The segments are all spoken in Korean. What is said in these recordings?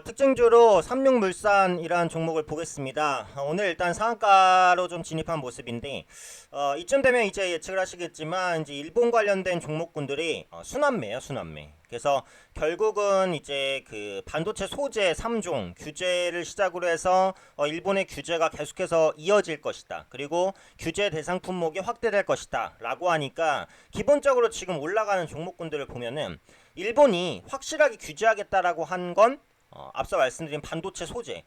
특징주로 삼육물산이라는 종목을 보겠습니다. 오늘 일단 상한가로 좀 진입한 모습인데 이쯤 되면 이제 예측을 하시겠지만 이제 일본 관련된 종목군들이 순환매예요, 순환매. 그래서 결국은 이제 그 반도체 소재 3종 규제를 시작으로 해서 일본의 규제가 계속해서 이어질 것이다. 그리고 규제 대상 품목이 확대될 것이다. 라고 하니까 기본적으로 지금 올라가는 종목군들을 보면은 일본이 확실하게 규제하겠다라고 한건 앞서 말씀드린 반도체 소재,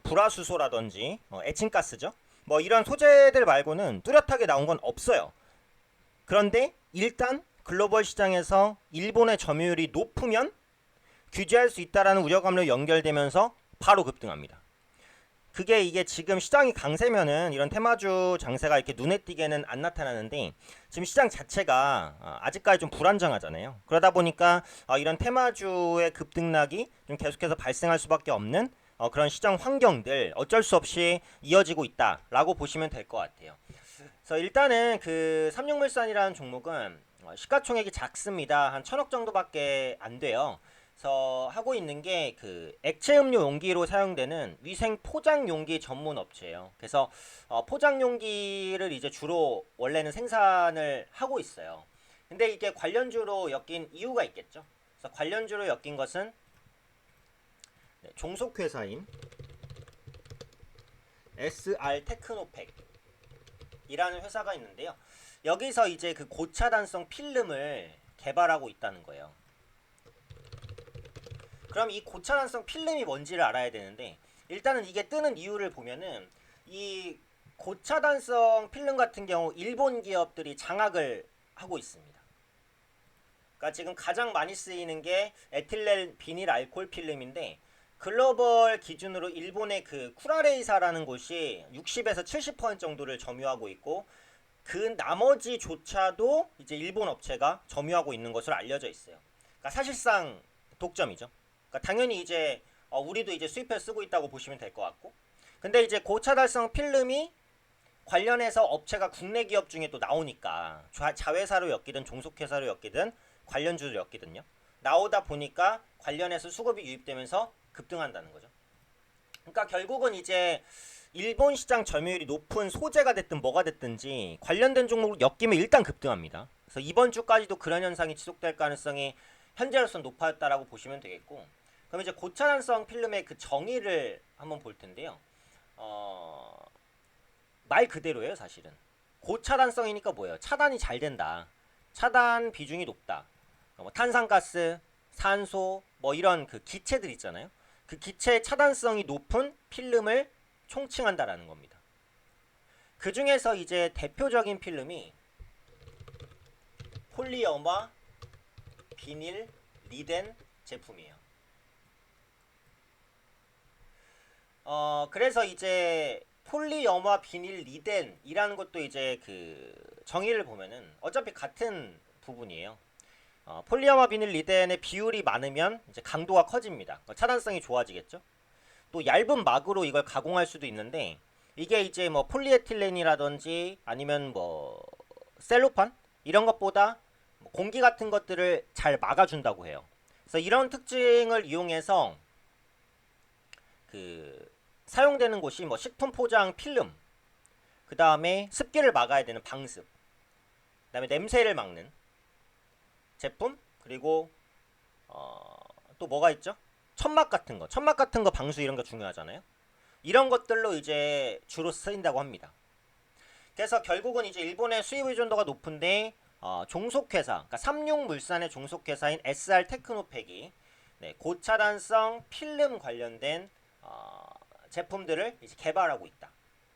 불화수소라든지 에칭가스죠. 뭐 이런 소재들 말고는 뚜렷하게 나온 건 없어요. 그런데 일단 글로벌 시장에서 일본의 점유율이 높으면 규제할 수 있다라는 우려감으로 연결되면서 바로 급등합니다. 그게 이게 지금 시장이 강세면은 이런 테마주 장세가 이렇게 눈에 띄게는 안 나타나는데 지금 시장 자체가 아직까지 좀 불안정하잖아요. 그러다 보니까 이런 테마주의 급등락이 좀 계속해서 발생할 수밖에 없는 그런 시장 환경들 어쩔 수 없이 이어지고 있다라고 보시면 될 것 같아요. 그래서 일단은 그 삼육물산이라는 종목은 시가총액이 작습니다. 한 1,000억 정도밖에 안 돼요. 그래서 하고 있는 게 그 액체 음료 용기로 사용되는 위생 포장 용기 전문 업체예요. 그래서 포장 용기를 이제 주로 원래는 생산을 하고 있어요. 근데 이게 관련주로 엮인 이유가 있겠죠. 그래서 관련주로 엮인 것은 종속회사인 SR 테크노팩이라는 회사가 있는데요. 여기서 이제 그 고차단성 필름을 개발하고 있다는 거예요. 그럼 이 고차단성 필름이 뭔지를 알아야 되는데 일단은 이게 뜨는 이유를 보면은 이 고차단성 필름 같은 경우 일본 기업들이 장악을 하고 있습니다. 그러니까 지금 가장 많이 쓰이는 게 에틸렌 비닐 알코올 필름인데 글로벌 기준으로 일본의 그 쿠라레이사라는 곳이 60에서 70% 정도를 점유하고 있고 그 나머지조차도 이제 일본 업체가 점유하고 있는 것으로 알려져 있어요. 그러니까 사실상 독점이죠. 그러니까 당연히 이제 우리도 이제 수입해 쓰고 있다고 보시면 될 것 같고, 근데 이제 고차달성 필름이 관련해서 업체가 국내 기업 중에 또 나오니까 자회사로 엮이든 종속회사로 엮이든 관련주로 엮이든요. 나오다 보니까 관련해서 수급이 유입되면서 급등한다는 거죠. 그러니까 결국은 이제 일본 시장 점유율이 높은 소재가 됐든 뭐가 됐든지 관련된 종목으로 엮이면 일단 급등합니다. 그래서 이번 주까지도 그런 현상이 지속될 가능성이 현재로서는 높아졌다라고 보시면 되겠고, 그럼 이제 고차단성 필름의 그 정의를 한번 볼 텐데요. 말 그대로예요, 사실은. 고차단성이니까 뭐예요? 차단이 잘 된다. 차단 비중이 높다. 뭐 탄산가스, 산소, 뭐 이런 그 기체들 있잖아요. 그 기체의 차단성이 높은 필름을 총칭한다라는 겁니다. 그 중에서 이제 대표적인 필름이 폴리어마 비닐 리덴 제품이에요. 그래서 이제 폴리염화 비닐 리덴이라는 것도 이제 그 정의를 보면은 어차피 같은 부분이에요. 폴리염화 비닐 리덴의 비율이 많으면 이제 강도가 커집니다. 차단성이 좋아지겠죠. 또 얇은 막으로 이걸 가공할 수도 있는데 이게 이제 뭐 폴리에틸렌이라든지 아니면 뭐 셀로판 이런 것보다 공기 같은 것들을 잘 막아준다고 해요. 그래서 이런 특징을 이용해서 그 사용되는 곳이 뭐 식품 포장 필름, 그 다음에 습기를 막아야 되는 방습, 그 다음에 냄새를 막는 제품, 그리고 또 뭐가 있죠? 천막 같은 거 방수 이런 거 중요하잖아요. 이런 것들로 이제 주로 쓰인다고 합니다. 그래서 결국은 이제 일본의 수입 의존도가 높은데 종속회사, 그러니까 삼육물산의 종속회사인 SR 테크노팩이 고차단성 필름 관련된 제품들을 이제 개발하고 있다.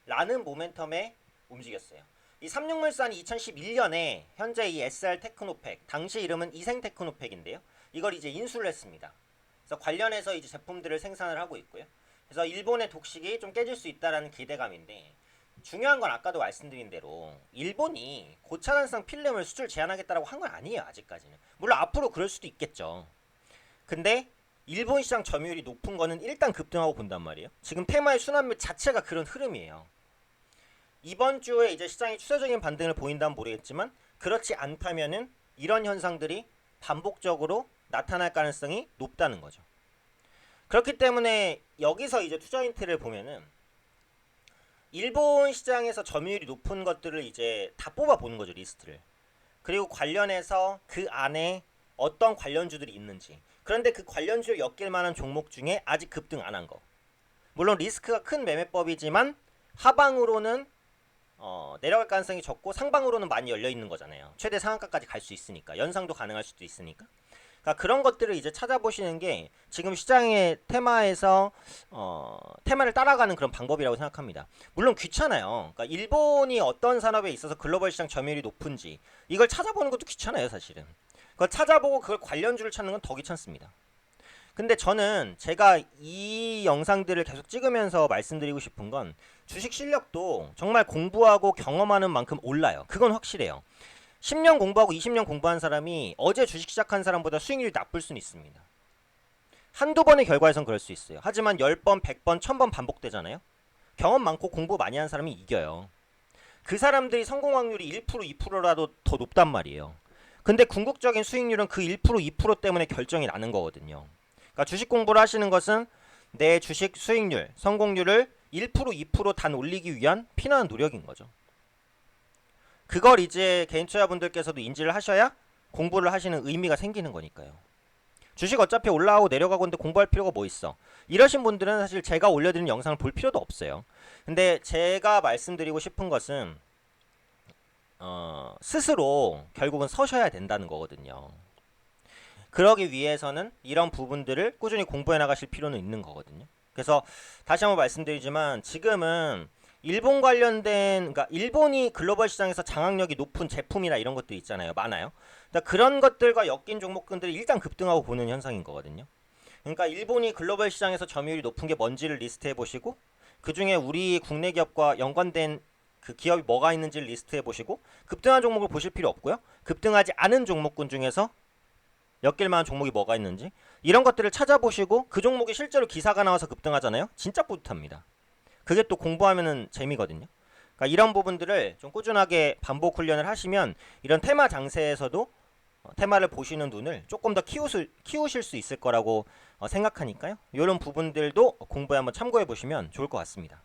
라는 모멘텀에 움직였어요. 이 삼육물산이 2011년에 현재 이 SR 테크노팩, 당시 이름은 이생 테크노팩인데요. 이걸 이제 인수를 했습니다. 그래서 관련해서 이제 제품들을 생산을 하고 있고요. 그래서 일본의 독식이 좀 깨질 수 있다라는 기대감인데 중요한 건 아까도 말씀드린 대로 일본이 고차단성 필름을 수출 제한하겠다라고 한 건 아니에요. 아직까지는. 물론 앞으로 그럴 수도 있겠죠. 근데 일본 시장 점유율이 높은 거는 일단 급등하고 본단 말이에요. 지금 테마의 순환매 자체가 그런 흐름이에요. 이번 주에 이제 시장이 추세적인 반등을 보인다면 모르겠지만 그렇지 않다면은 이런 현상들이 반복적으로 나타날 가능성이 높다는 거죠. 그렇기 때문에 여기서 이제 투자 힌트를 보면은 일본 시장에서 점유율이 높은 것들을 이제 다 뽑아 보는 거죠, 리스트를. 그리고 관련해서 그 안에 어떤 관련주들이 있는지. 그런데 그 관련주를 엮일 만한 종목 중에 아직 급등 안 한 거. 물론 리스크가 큰 매매법이지만 하방으로는 내려갈 가능성이 적고 상방으로는 많이 열려 있는 거잖아요. 최대 상한가까지 갈 수 있으니까. 연상도 가능할 수도 있으니까. 그러니까 그런 것들을 이제 찾아보시는 게 지금 시장의 테마에서 테마를 따라가는 그런 방법이라고 생각합니다. 물론 귀찮아요. 그러니까 일본이 어떤 산업에 있어서 글로벌 시장 점유율이 높은지 이걸 찾아보는 것도 귀찮아요, 사실은. 그걸 찾아보고 그걸 관련주를 찾는 건 더 귀찮습니다. 근데 저는 제가 이 영상들을 계속 찍으면서 말씀드리고 싶은 건 주식 실력도 정말 공부하고 경험하는 만큼 올라요. 그건 확실해요. 10년 공부하고 20년 공부한 사람이 어제 주식 시작한 사람보다 수익률이 나쁠 수는 있습니다. 한두 번의 결과에선 그럴 수 있어요. 하지만 10번, 100번, 1000번 반복되잖아요. 경험 많고 공부 많이 한 사람이 이겨요. 그 사람들이 성공 확률이 1%, 2%라도 더 높단 말이에요. 근데 궁극적인 수익률은 그 1%, 2% 때문에 결정이 나는 거거든요. 그러니까 주식 공부를 하시는 것은 내 주식 수익률, 성공률을 1%, 2% 단 올리기 위한 피나는 노력인 거죠. 그걸 이제 개인 투자분들께서도 인지를 하셔야 공부를 하시는 의미가 생기는 거니까요. 주식 어차피 올라가고 내려가고 있는데 공부할 필요가 뭐 있어. 이러신 분들은 사실 제가 올려드리는 영상을 볼 필요도 없어요. 근데 제가 말씀드리고 싶은 것은 스스로 결국은 서셔야 된다는 거거든요. 그러기 위해서는 이런 부분들을 꾸준히 공부해 나가실 필요는 있는 거거든요. 그래서 다시 한번 말씀드리지만 지금은 일본 관련된, 그러니까 일본이 글로벌 시장에서 장악력이 높은 제품이나 이런 것들 있잖아요. 많아요. 그러니까 그런 것들과 엮인 종목군들이 일단 급등하고 보는 현상인 거거든요. 그러니까 일본이 글로벌 시장에서 점유율이 높은 게 뭔지를 리스트해 보시고 그 중에 우리 국내 기업과 연관된 그 기업이 뭐가 있는지를 리스트해 보시고 급등한 종목을 보실 필요 없고요. 급등하지 않은 종목군 중에서 엮일 만한 종목이 뭐가 있는지 이런 것들을 찾아보시고 그 종목이 실제로 기사가 나와서 급등하잖아요. 진짜 뿌듯합니다. 그게 또 공부하면은 재미거든요. 그러니까 이런 부분들을 좀 꾸준하게 반복 훈련을 하시면 이런 테마 장세에서도 테마를 보시는 눈을 조금 더 키우실 수 있을 거라고 생각하니까요. 이런 부분들도 공부에 한번 참고해 보시면 좋을 것 같습니다.